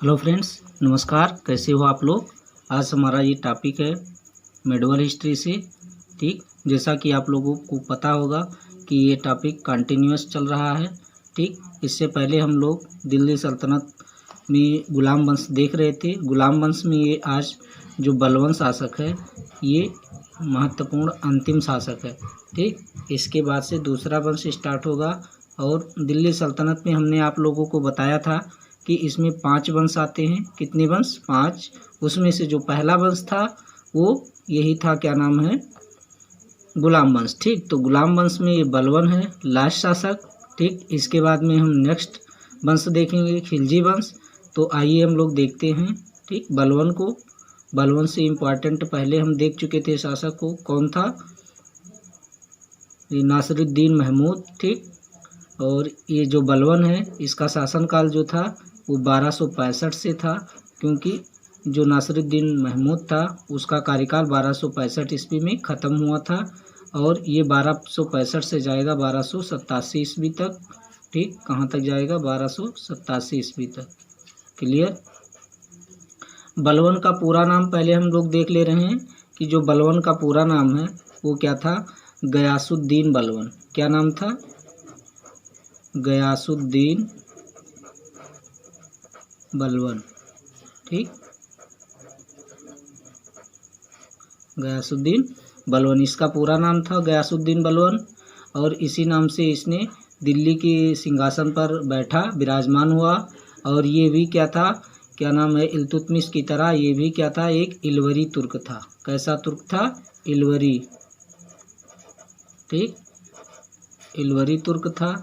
Hello friends, नमस्कार। कैसे हो आप लोग। आज हमारा ये टॉपिक है मेडिवल हिस्ट्री से। ठीक, जैसा कि आप लोगों को पता होगा कि ये टॉपिक कंटिन्यूअस चल रहा है। ठीक, इससे पहले हम लोग दिल्ली सल्तनत में गुलाम वंश देख रहे थे। गुलाम वंश में ये आज जो बलवन शासक है ये महत्वपूर्ण अंतिम शासक है। ठीक, इसके बाद से दूसरा वंश स्टार्ट होगा। और दिल्ली सल्तनत में हमने आप लोगों को बताया था कि इसमें 5 वंश आते हैं। कितने वंश? 5। उसमें से जो पहला वंश था वो यही था, क्या नाम है? गुलाम वंश। ठीक, तो गुलाम वंश में ये बलवन है लास्ट शासक। ठीक, इसके बाद में हम नेक्स्ट वंश देखेंगे खिलजी वंश। तो आइए हम लोग देखते हैं ठीक बलवन को। बलवन से इम्पॉर्टेंट पहले हम देख चुके थे शासक को, कौन था? नासिरुद्दीन महमूद। ठीक, और ये जो बलवन है इसका शासनकाल जो था वो 1265 से था, क्योंकि जो नासिरुद्दीन महमूद था उसका कार्यकाल 1265 ईस्वी में ख़त्म हुआ था। और ये 1265 से जाएगा 1287 ईस्वी तक। ठीक, कहाँ तक जाएगा? 1287 ईस्वी तक। क्लियर। बलवन का पूरा नाम पहले हम लोग देख ले रहे हैं कि जो बलवन का पूरा नाम है वो क्या था? गयासुद्दीन बलवन। क्या नाम था? गयासुद्दीन बलवन। ठीक, गयासुद्दीन बलवन इसका पूरा नाम था, गयासुद्दीन बलवन। और इसी नाम से इसने दिल्ली के सिंहासन पर बैठा, विराजमान हुआ। और ये भी क्या था? क्या नाम है? इल्तुतमिश की तरह ये भी क्या था? एक इलवरी तुर्क था। कैसा तुर्क था? इलवरी। ठीक, इलवरी तुर्क था।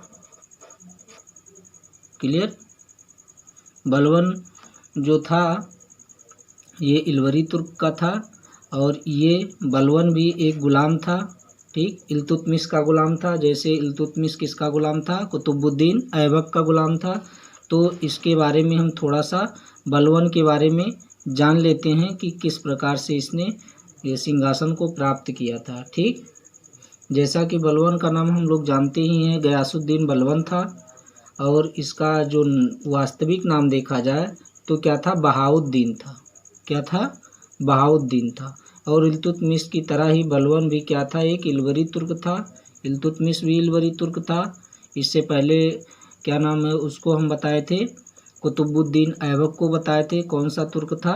क्लियर। बलवन जो था ये इलवरी तुर्क का था। और ये बलवन भी एक गुलाम था। ठीक, इल्तुतमिश का गुलाम था। जैसे इल्तुतमिश किसका गुलाम था? कुतुबुद्दीन ऐबक का गुलाम था। तो इसके बारे में हम थोड़ा सा बलवन के बारे में जान लेते हैं कि किस प्रकार से इसने ये सिंहासन को प्राप्त किया था। ठीक, जैसा कि बलवन का नाम हम लोग जानते ही हैं, गयासुद्दीन बलवन था। और इसका जो वास्तविक नाम देखा जाए तो क्या था? बहाउद्दीन था। क्या था? बहाउद्दीन था। और इल्तुतमिश की तरह ही बलवन भी क्या था? एक इलवरी तुर्क था। इल्तुतमिश भी इलवरी तुर्क था। इससे पहले क्या नाम है उसको हम बताए थे? कुतुबुद्दीन ऐबक को बताए थे। कौन सा तुर्क था?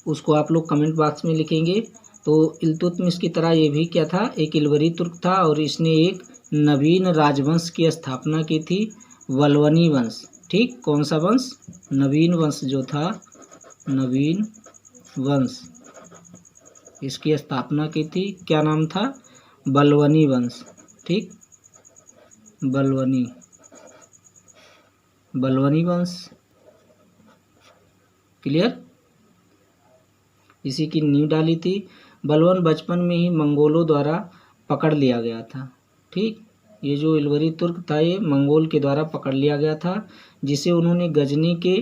उसको आप लोग कमेंट बॉक्स में लिखेंगे। तो इल्तुतमिश की तरह ये भी क्या था? एक इलवरी तुर्क था। और इसने एक नवीन राजवंश की स्थापना की थी, बलवनी वंश। ठीक, कौन सा वंश? नवीन वंश जो था, नवीन वंश, इसकी स्थापना की थी। क्या नाम था? बलवनी वंश। ठीक, बलवनी, बलवनी वंश। क्लियर। इसी की नींव डाली थी। बलवन बचपन में ही मंगोलों द्वारा पकड़ लिया गया था। ठीक, ये जो इलवरी तुर्क था ये मंगोल के द्वारा पकड़ लिया गया था, जिसे उन्होंने गजनी के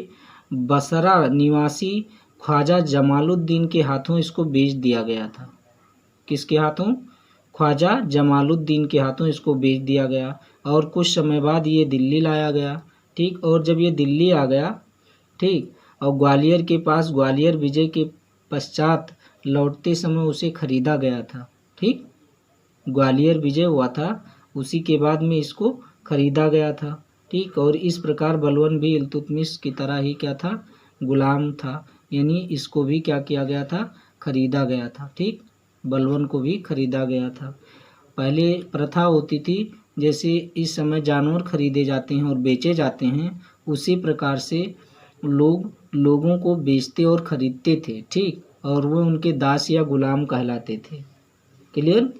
बसरा निवासी ख्वाजा जमालुद्दीन के हाथों इसको बेच दिया गया था। किसके हाथों? ख्वाजा जमालुद्दीन के हाथों इसको बेच दिया गया। और कुछ समय बाद ये दिल्ली लाया गया। ठीक, और जब ये दिल्ली आ गया, ठीक, और ग्वालियर के पास ग्वालियर विजय के पश्चात लौटते समय उसे खरीदा गया था। ठीक, ग्वालियर विजय हुआ था उसी के बाद में इसको खरीदा गया था। ठीक, और इस प्रकार बलवन भी इल्तुतमिश की तरह ही क्या था? गुलाम था। यानी इसको भी क्या किया गया था? खरीदा गया था। ठीक, बलवन को भी खरीदा गया था। पहले प्रथा होती थी, जैसे इस समय जानवर खरीदे जाते हैं और बेचे जाते हैं, उसी प्रकार से लोगों को बेचते और खरीदते थे। ठीक, और वो उनके दास या गुलाम कहलाते थे। क्लियर।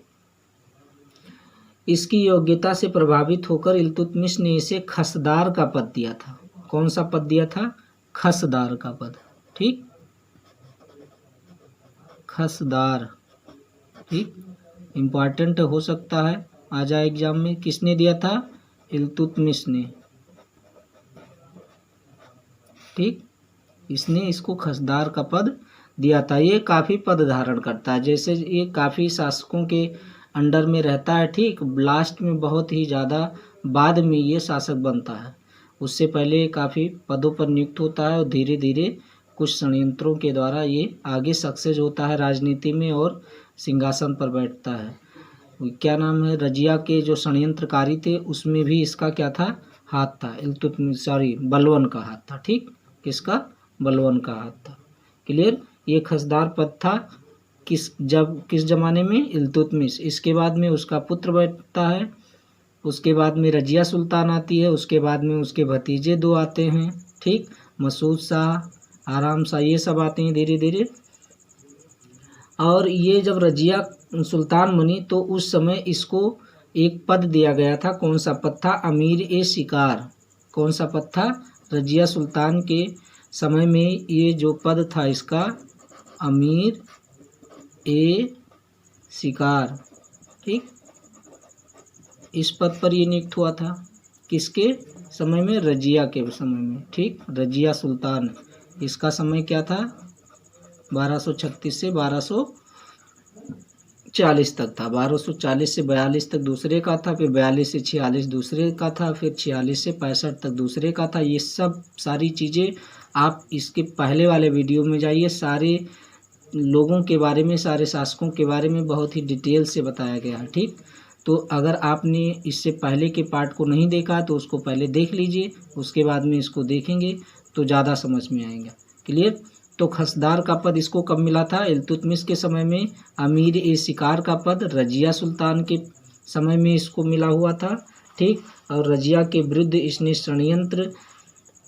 इसकी योग्यता से प्रभावित होकर इल्तुतमिश ने इसे खसदार का पद दिया था। कौन सा पद दिया था? खसदार का पद। ठीक, खसदार। ठीक, इम्पॉर्टेंट हो सकता है, आ जाए एग्जाम में। किसने दिया था? इल्तुतमिश ने। ठीक, इसने इसको खसदार का पद दिया था। ये काफ़ी पद धारण करता है। जैसे ये काफ़ी शासकों के अंडर में रहता है, ठीक। लास्ट में बहुत ही ज़्यादा बाद में ये शासक बनता है, उससे पहले काफ़ी पदों पर नियुक्त होता है और धीरे धीरे कुछ षड्यंत्रों के द्वारा ये आगे सक्सेस होता है राजनीति में और सिंहासन पर बैठता है। क्या नाम है, रजिया के जो षड्यंत्रकारी थे उसमें भी इसका क्या था, हाथ था। बलवन का हाथ था, ठीक। किसका, बलवन का हाथ था। क्लियर। ये खसदार पद था किस जमाने में, इल्तुतमिश। इसके बाद में उसका पुत्र बैठता है, उसके बाद में रजिया सुल्तान आती है, उसके बाद में उसके भतीजे 2 आते हैं, ठीक। मसूद शाह, आराम शाह, ये सब आते हैं धीरे धीरे। और ये जब रजिया सुल्तान बनी तो उस समय इसको एक पद दिया गया था। कौन सा पद था, अमीर ए शिकार। कौन सा पद था, रजिया सुल्तान के समय में ये जो पद था इसका अमीर ए शिकार, ठीक। इस पद पर ये नियुक्त हुआ था, किसके समय में, रजिया के समय में, ठीक। रजिया सुल्तान, इसका समय क्या था, 1236 से 1240 तक था। 1240 से 42 तक दूसरे का था, फिर 42 से 46 दूसरे का था, फिर 46 से 65 तक दूसरे का था। ये सब सारी चीज़ें आप इसके पहले वाले वीडियो में जाइए, सारे लोगों के बारे में, सारे शासकों के बारे में बहुत ही डिटेल से बताया गया है, ठीक। तो अगर आपने इससे पहले के पार्ट को नहीं देखा तो उसको पहले देख लीजिए, उसके बाद में इसको देखेंगे तो ज़्यादा समझ में आएगा। क्लियर। तो खसदार का पद इसको कब मिला था, इल्तुतमिश के समय में। अमीर ए शिकार का पद रजिया सुल्तान के समय में इसको मिला हुआ था, ठीक। और रजिया के विरुद्ध इसने षड्यंत्र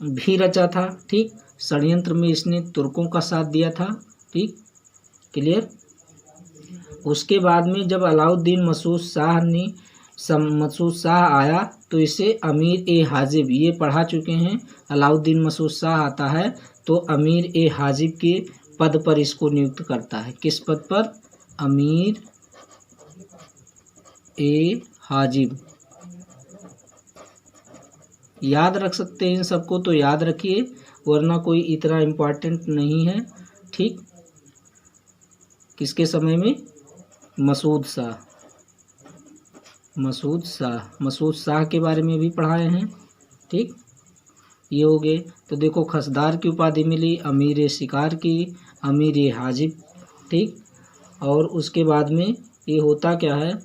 भी रचा था, ठीक। षड्यंत्र में इसने तुर्कों का साथ दिया था, ठीक। क्लियर। उसके बाद में जब अलाउद्दीन मसूद शाह आया तो इसे अमीर ए हाजिब, ये पढ़ा चुके हैं। अलाउद्दीन मसूद शाह आता है तो अमीर ए हाजिब के पद पर इसको नियुक्त करता है। किस पद पर, अमीर ए हाजिब। याद रख सकते हैं इन सबको तो याद रखिए, वरना कोई इतना इम्पोर्टेंट नहीं है, ठीक। किसके समय में, मसूद शाह के बारे में भी पढ़ाए हैं, ठीक। ये हो गए। तो देखो खसदार की उपाधि मिली, अमीर ए शिकार की, अमीर ए हाजिब, ठीक। और उसके बाद में ये होता क्या है,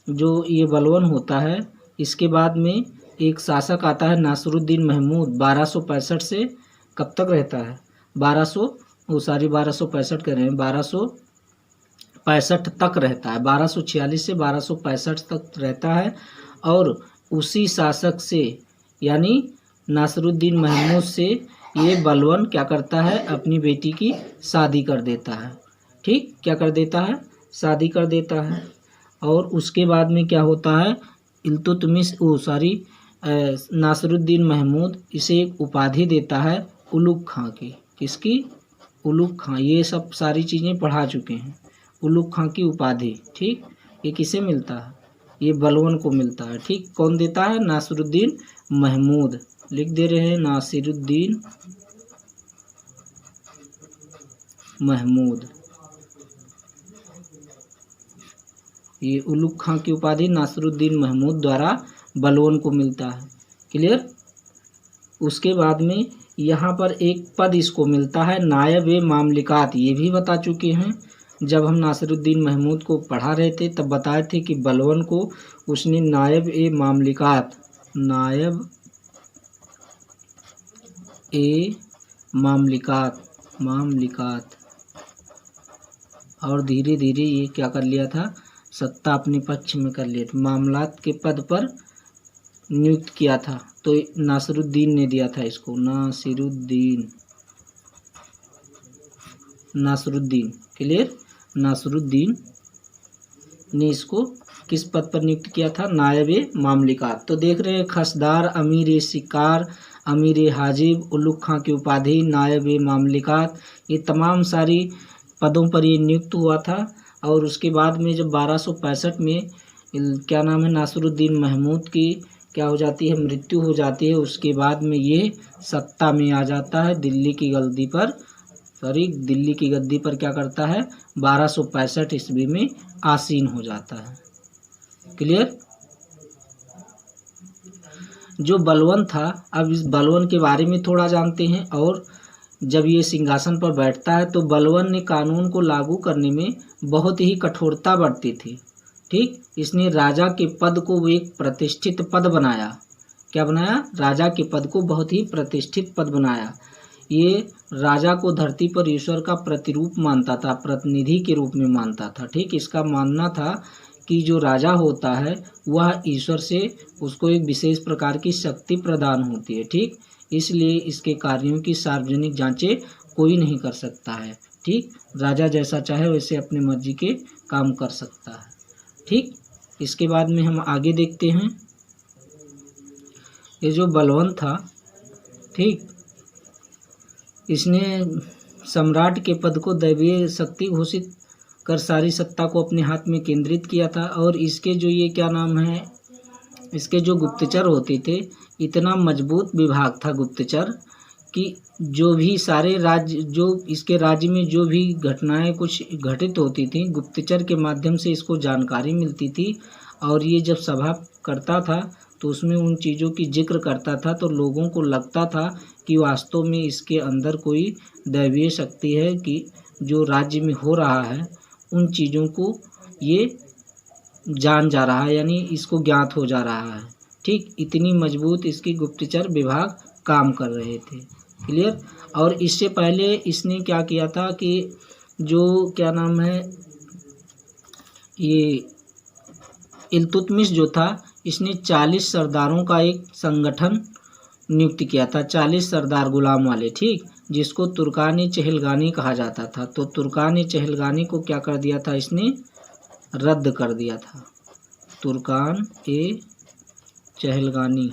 जो ये बलवन होता है, इसके बाद में एक शासक आता है नासिरुद्दीन महमूद। 1265 से कब तक रहता है, 1265 कह रहे हैं, 1265 तक रहता है। 1246 से 1265 तक रहता है। और उसी शासक से यानी नासिरुद्दीन महमूद से ये बलवन क्या करता है, अपनी बेटी की शादी कर देता है, ठीक। क्या कर देता है, शादी कर देता है। और उसके बाद में क्या होता है, नासिरुद्दीन महमूद इसे एक उपाधि देता है उलुग खां की। किसकी, उलुग खां। ये सब सारी चीज़ें पढ़ा चुके हैं। उलुग खां की उपाधि, ठीक। ये किसे मिलता है, ये बलवन को मिलता है, ठीक। कौन देता है, नासिरुद्दीन महमूद। लिख दे रहे हैं, नासिरुद्दीन महमूद। ये उलुग खां की उपाधि नासिरुद्दीन महमूद द्वारा बलवन को मिलता है। क्लियर। उसके बाद में यहाँ पर एक पद इसको मिलता है नायब ए मामलिकात। ये भी बता चुके हैं, जब हम नासिरुद्दीन महमूद को पढ़ा रहे थे तब बताए थे कि बलवन को उसने नायब ए मामलिकात और धीरे धीरे ये क्या कर लिया था, सत्ता अपने पक्ष में कर लिया था, मामलात के पद पर नियुक्त किया था। तो नासिरुद्दीन ने दिया था इसको, नासिरुद्दीन। क्लियर। नासिरुद्दीन ने इसको किस पद पर नियुक्त किया था, नायब मामलिकात। तो देख रहे हैं खसदार, अमीर ए शिकार, अमीर ए हाजिब, उलुग खां की उपाधि, नायब मामलिकात, ये तमाम सारी पदों पर ये नियुक्त हुआ था। और उसके बाद में जब 1265 में क्या नाम है, नासिरुद्दीन महमूद की क्या हो जाती है, मृत्यु हो जाती है। उसके बाद में ये सत्ता में आ जाता है, दिल्ली की गद्दी पर क्या करता है, 1265 ईस्वी में आसीन हो जाता है। क्लियर। जो बलवन था, अब इस बलवन के बारे में थोड़ा जानते हैं। और जब ये सिंहासन पर बैठता है तो बलवन ने कानून को लागू करने में बहुत ही कठोरता बरती थी। ठीक, इसने राजा के पद को एक प्रतिष्ठित पद बनाया। क्या बनाया? राजा के पद को बहुत ही प्रतिष्ठित पद बनाया। ये राजा को धरती पर ईश्वर का प्रतिरूप मानता था, प्रतिनिधि के रूप में मानता था। ठीक, इसका मानना था कि जो राजा होता है वह ईश्वर से उसको एक विशेष प्रकार की शक्ति प्रदान होती है। ठीक, इसलिए इसके कार्यों की सार्वजनिक जांचें कोई नहीं कर सकता है। ठीक, राजा जैसा चाहे वैसे अपनी मर्जी के काम कर सकता है। ठीक, इसके बाद में हम आगे देखते हैं। ये जो बलवन था, ठीक, इसने सम्राट के पद को दैवीय शक्ति घोषित कर सारी सत्ता को अपने हाथ में केंद्रित किया था। और इसके जो ये क्या नाम है, इसके जो गुप्तचर होते थे, इतना मजबूत विभाग था गुप्तचर कि जो भी सारे राज्य, जो इसके राज्य में जो भी घटनाएं कुछ घटित होती थी, गुप्तचर के माध्यम से इसको जानकारी मिलती थी। और ये जब सभा करता था तो उसमें उन चीज़ों की जिक्र करता था, तो लोगों को लगता था कि वास्तव में इसके अंदर कोई दैवीय शक्ति है कि जो राज्य में हो रहा है उन चीज़ों को ये जान जा रहा है, यानी इसको ज्ञात हो जा रहा है। ठीक, इतनी मजबूत इसकी गुप्तचर विभाग काम कर रहे थे। क्लियर। और इससे पहले इसने क्या किया था कि जो क्या नाम है, ये इल्तुतमिश जो था, इसने 40 सरदारों का एक संगठन नियुक्त किया था, 40 सरदार गुलाम वाले। ठीक, जिसको तुर्कान चहलगानी कहा जाता था। तो तुर्कान चहलगानी को क्या कर दिया था, इसने रद्द कर दिया था। तुर्कान ए चहलगानी,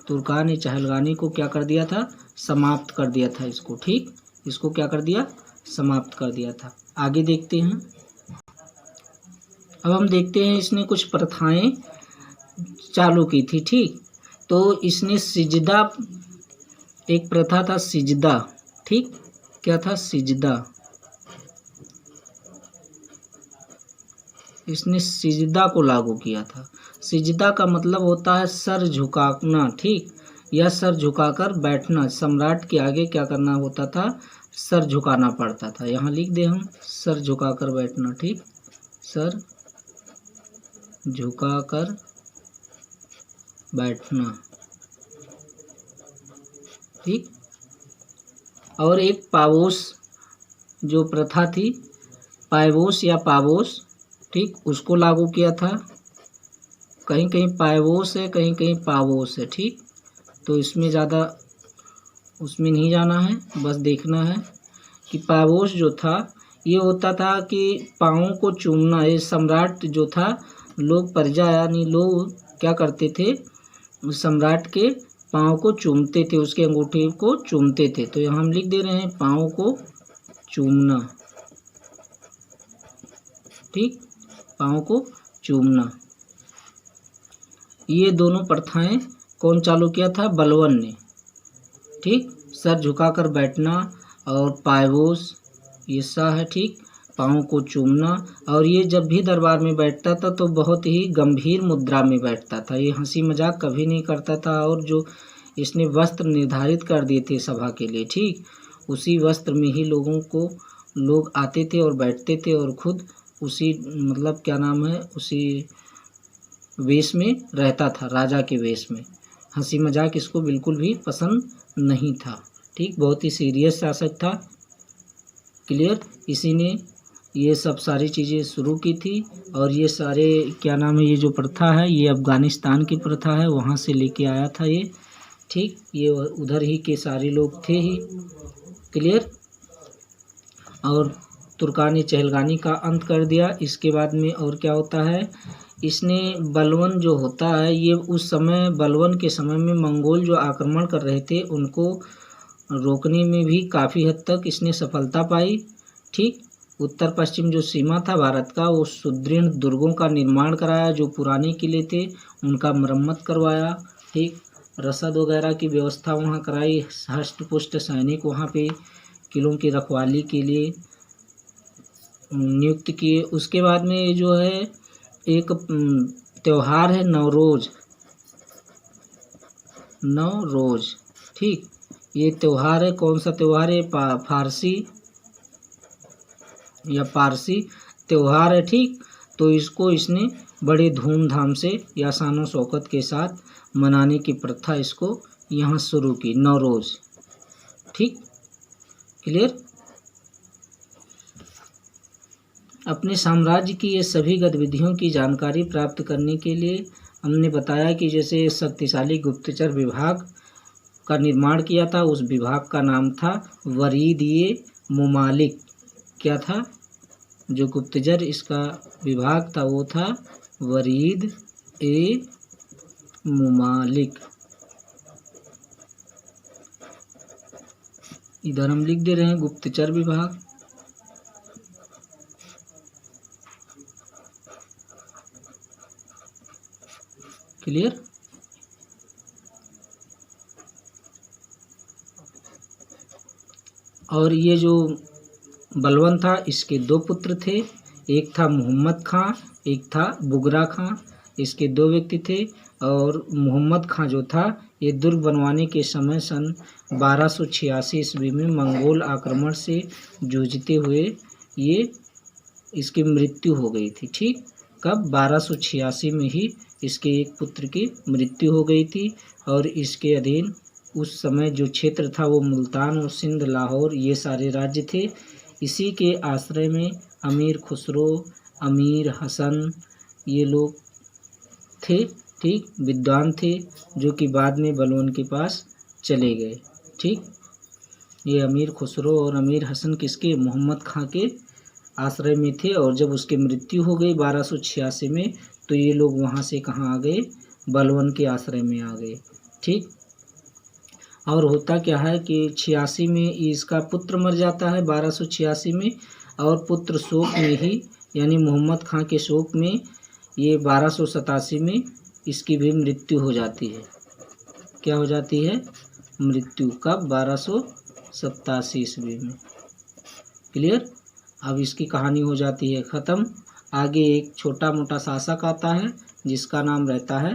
तुर्कान ए चहलगानी को क्या कर दिया था, समाप्त कर दिया था इसको। ठीक, इसको क्या कर दिया, समाप्त कर दिया था। आगे देखते हैं। अब हम देखते हैं इसने कुछ प्रथाएं चालू की थी। ठीक, तो इसने सिजदा, एक प्रथा था सिजदा। ठीक, क्या था, सिजदा। इसने सिजदा को लागू किया था। सिजदा का मतलब होता है सर झुकाना। ठीक, यह सर झुकाकर बैठना। सम्राट के आगे क्या करना होता था, सर झुकाना पड़ता था। यहाँ लिख दे हम, सर झुकाकर बैठना। ठीक, सर झुकाकर बैठना। ठीक, और एक पावोस जो प्रथा थी, पायवोस या पावोस, ठीक, उसको लागू किया था। कहीं कहीं पायवोस है, कहीं कहीं पावोस है। ठीक, तो इसमें ज़्यादा उसमें नहीं जाना है, बस देखना है कि पावोस जो था ये होता था कि पाँवों को चूमना। ये सम्राट जो था, लोग प्रजा यानी लोग क्या करते थे, सम्राट के पाँव को चूमते थे, उसके अंगूठे को चूमते थे। तो यहाँ हम लिख दे रहे हैं पाँव को चूमना। ठीक, पाँव को चूमना। ये दोनों प्रथाएं कौन चालू किया था, बलवन ने। ठीक, सर झुकाकर बैठना और पायवोस, ये सा है। ठीक, पाँव को चूमना। और ये जब भी दरबार में बैठता था तो बहुत ही गंभीर मुद्रा में बैठता था, ये हंसी मजाक कभी नहीं करता था। और जो इसने वस्त्र निर्धारित कर दिए थे सभा के लिए, ठीक, उसी वस्त्र में ही लोग आते थे और बैठते थे, और खुद उसी मतलब क्या नाम है, उसी वेश में रहता था, राजा के वेश में। हंसी मजाक इसको बिल्कुल भी पसंद नहीं था। ठीक, बहुत ही सीरियस शासक था। क्लियर। इसी ने ये सब सारी चीज़ें शुरू की थी। और ये सारे क्या नाम है, ये जो प्रथा है ये अफ़गानिस्तान की प्रथा है, वहाँ से लेके आया था ये। ठीक, ये उधर ही के सारे लोग थे ही। क्लियर। और तुर्कान चहलगानी का अंत कर दिया। इसके बाद में और क्या होता है, इसने बलवन जो होता है, ये उस समय बलवन के समय में मंगोल जो आक्रमण कर रहे थे उनको रोकने में भी काफ़ी हद तक इसने सफलता पाई। ठीक, उत्तर पश्चिम जो सीमा था भारत का, वो सुदृढ़ दुर्गों का निर्माण कराया। जो पुराने किले थे उनका मरम्मत करवाया। ठीक, रसद वगैरह की व्यवस्था वहाँ कराई। हष्ट पुष्ट सैनिक वहाँ पे किलों की रखवाली के लिए नियुक्त किए। उसके बाद में ये जो है एक त्यौहार है नवरोज, नवरोज, ठीक। ये त्यौहार है, कौन सा त्यौहार है? फारसी या पारसी त्यौहार है, ठीक। तो इसको इसने बड़े धूमधाम से या शानो शौकत के साथ मनाने की प्रथा इसको यहाँ शुरू की, नवरोज, ठीक। क्लियर। अपने साम्राज्य की ये सभी गतिविधियों की जानकारी प्राप्त करने के लिए हमने बताया कि जैसे शक्तिशाली गुप्तचर विभाग का निर्माण किया था। उस विभाग का नाम था वरीद-ए-मुमालिक। क्या था? जो गुप्तचर इसका विभाग था वो था वरीद-ए-मुमालिक। इधर हम लिख दे रहे हैं गुप्तचर विभाग। क्लियर। और ये जो बलवन था इसके दो पुत्र थे, एक था मोहम्मद खां, एक था बुगरा खां। इसके दो व्यक्ति थे। और मोहम्मद खां जो था ये दुर्ग बनवाने के समय सन 1286 ईस्वी में मंगोल आक्रमण से जूझते हुए ये इसकी मृत्यु हो गई थी, ठीक। कब? 1286 में ही इसके एक पुत्र की मृत्यु हो गई थी। और इसके अधीन उस समय जो क्षेत्र था वो मुल्तान और सिंध, लाहौर, ये सारे राज्य थे। इसी के आश्रय में अमीर खुसरो, अमीर हसन, ये लोग थे, ठीक। विद्वान थे जो कि बाद में बलवन के पास चले गए, ठीक। ये अमीर खुसरो और अमीर हसन किसके? मोहम्मद खां के आश्रय में थे। और जब उसकी मृत्यु हो गई 1286 में, तो ये लोग वहाँ से कहाँ आ गए? बलवन के आश्रय में आ गए, ठीक। और होता क्या है कि 86 में इसका पुत्र मर जाता है, 1286 में। और पुत्र शोक में ही, यानी मोहम्मद खां के शोक में, ये 1287 में इसकी भी मृत्यु हो जाती है। क्या हो जाती है? मृत्यु। कब? 1287 ईस्वी में। क्लियर। अब इसकी कहानी हो जाती है ख़त्म। आगे एक छोटा मोटा शासक आता है जिसका नाम रहता है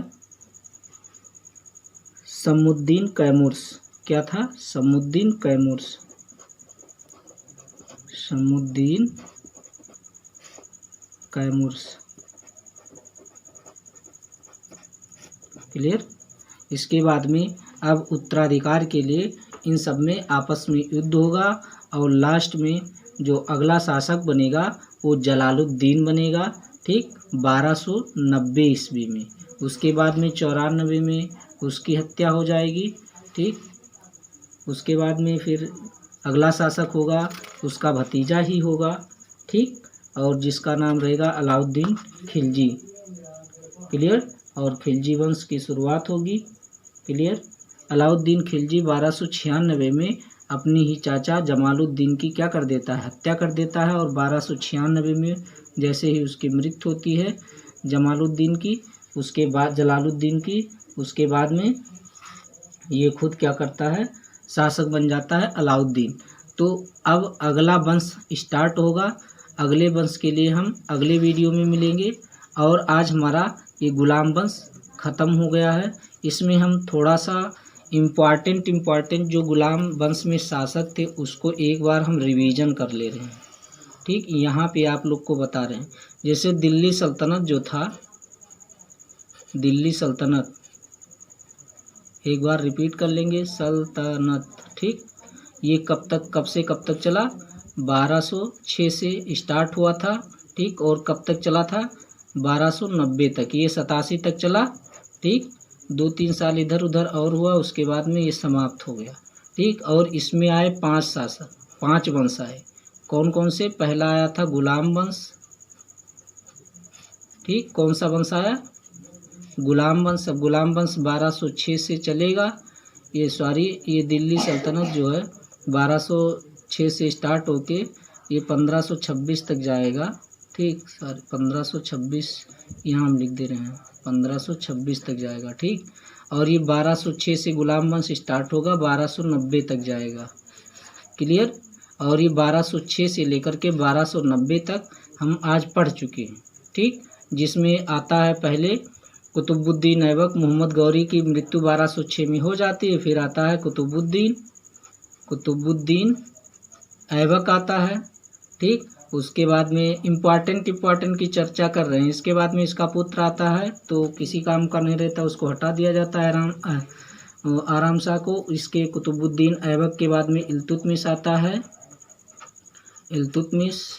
शमुद्दीन कैमुर्स। क्या था? शमुद्दीन कैमुर्स। शमुद्दीन कैमुर्स। क्लियर। इसके बाद में अब उत्तराधिकार के लिए इन सब में आपस में युद्ध होगा। और लास्ट में जो अगला शासक बनेगा वो जलालुद्दीन बनेगा, ठीक। 1290 ईस्वी में। उसके बाद में 94 में उसकी हत्या हो जाएगी, ठीक। उसके बाद में फिर अगला शासक होगा, उसका भतीजा ही होगा, ठीक। और जिसका नाम रहेगा अलाउद्दीन खिलजी। क्लियर। और खिलजी वंश की शुरुआत होगी। क्लियर। अलाउद्दीन खिलजी 1296 में अपनी ही चाचा जमालुद्दीन की क्या कर देता है? हत्या कर देता है। और 1296 में जैसे ही उसकी मृत्यु होती है जमालुद्दीन की, उसके बाद जलालुद्दीन की, उसके बाद में ये खुद क्या करता है? शासक बन जाता है अलाउद्दीन। तो अब अगला वंश स्टार्ट होगा। अगले वंश के लिए हम अगले वीडियो में मिलेंगे। और आज हमारा ये गुलाम वंश ख़त्म हो गया है। इसमें हम थोड़ा सा इम्पॉर्टेंट जो गुलाम वंश में शासक थे उसको एक बार हम रिवीजन कर ले रहे हैं, ठीक। यहाँ पे आप लोग को बता रहे हैं। जैसे दिल्ली सल्तनत जो था, दिल्ली सल्तनत, एक बार रिपीट कर लेंगे, सल्तनत, ठीक। ये कब से कब तक चला? 1206 से स्टार्ट हुआ था, ठीक। और कब तक चला था? 1290 तक। ये 87 तक चला, ठीक। 2-3 साल इधर उधर और हुआ, उसके बाद में ये समाप्त हो गया, ठीक। और इसमें आए 5 शासक, 5 वंश आए। कौन कौन से? पहला आया था गुलाम वंश, ठीक। कौन सा वंश आया? गुलाम वंश। अब गुलाम वंश 1206 से चलेगा। ये दिल्ली सल्तनत जो है 1206 से स्टार्ट होके ये 1526 तक जाएगा, ठीक। 1526 यहाँ हम लिख दे रहे हैं, 1526 तक जाएगा, ठीक। और ये 1206 से गुलाम वंश स्टार्ट होगा, 1290 तक जाएगा। क्लियर। और ये 1206 से लेकर के 1290 तक हम आज पढ़ चुके हैं। ठीक, जिसमें आता है पहले कुतुबुद्दीन ऐबक मोहम्मद गौरी की मृत्यु 1206 में हो जाती है। फिर आता है कुतुबुद्दीन ऐबक आता है। ठीक, उसके बाद में इम्पॉर्टेंट की चर्चा कर रहे हैं। इसके बाद में इसका पुत्र आता है, तो किसी काम का नहीं रहता, उसको हटा दिया जाता है आराम शाह को। इसके कुतुबुद्दीन ऐबक के बाद में इल्तुतमिश आता है, इल्तुतमिश।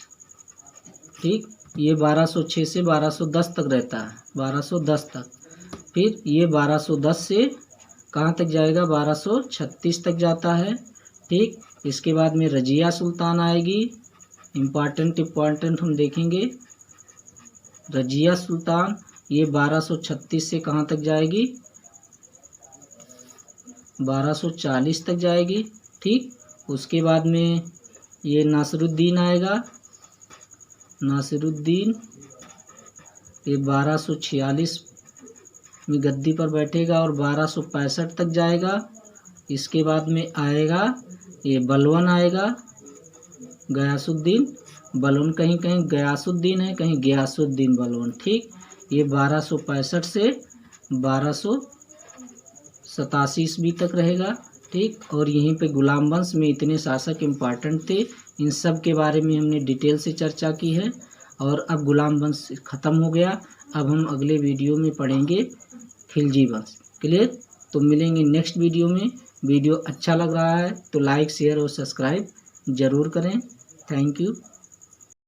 ठीक, ये 1206 से 1210 तक रहता है, 1210 तक। फिर ये 1210 से कहाँ तक जाएगा, 1236 तक जाता है। ठीक, इसके बाद में रजिया सुल्तान आएगी। इम्पॉर्टेंट हम देखेंगे। रजिया सुल्तान ये 1236 से कहाँ तक जाएगी, 1240 तक जाएगी। ठीक, उसके बाद में ये नासिरुद्दीन आएगा। नासिरुद्दीन ये 1246 में गद्दी पर बैठेगा और 1265 तक जाएगा। इसके बाद में आएगा ये बलवन आएगा, गयासुद्दीन बलवन। कहीं कहीं गयासुद्दीन है, कहीं गयासुद्दीन बलवन। ठीक, ये 1265 से 1287 ईस्वी तक रहेगा। ठीक, और यहीं पे गुलाम वंश में इतने शासक इम्पॉर्टेंट थे, इन सब के बारे में हमने डिटेल से चर्चा की है। और अब गुलाम वंश ख़त्म हो गया। अब हम अगले वीडियो में पढ़ेंगे खिलजी वंश। क्लियर? तो मिलेंगे नेक्स्ट वीडियो में। वीडियो अच्छा लग रहा है तो लाइक, शेयर और सब्सक्राइब ज़रूर करें। Thank you.